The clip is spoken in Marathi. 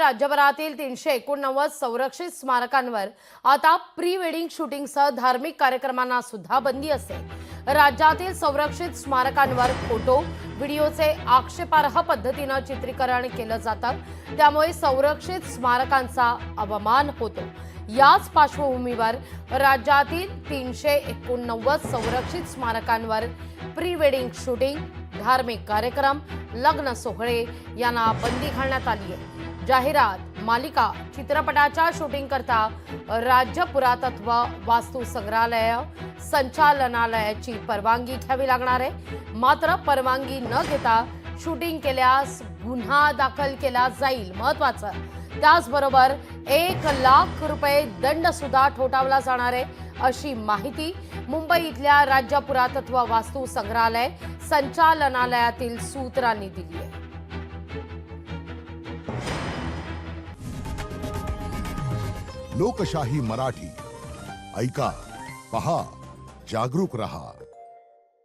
राज्यभरातील 389 संरक्षित स्मारकांवर आता प्री वेडिंग शूटिंगसह धार्मिक कार्यक्रमांना सुद्धा बंदी असेल। राज्यातील संरक्षित स्मारकांवर फोटो व्हिडिओचे आक्षेपार्ह पद्धतीने चित्रीकरण केलं जातं, त्यामुळे संरक्षित स्मारकांचा अवमान होतो। याच पार्श्वभूमीवर राज्यातील 389 संरक्षित स्मारकांवर प्री वेडिंग शूटिंग, धार्मिक कार्यक्रम, लग्न सोहळे यांना बंदी घालण्यात आली आहे। जाहिरात, मालिका, चित्रपटाच्या शूटिंग करता राज्य पुरातत्व वास्तू संग्रहालय संचालनालयाची परवानगी घ्यावी लागणार आहे। मात्र परवानगी न घेता शूटिंग केल्यास गुन्हा दाखल केला जाईल। महत्त्वाचं, त्याचबरोबर 1 लाख रुपये दंड सुद्धा ठोठावला जाणार आहे, अशी माहिती मुंबई इथल्या राज्य पुरातत्व वास्तू संग्रहालय संचालनालयातील सूत्रांनी दिली आहे। लोकशाही मराठी ऐका, पहा, जागरूक रहा।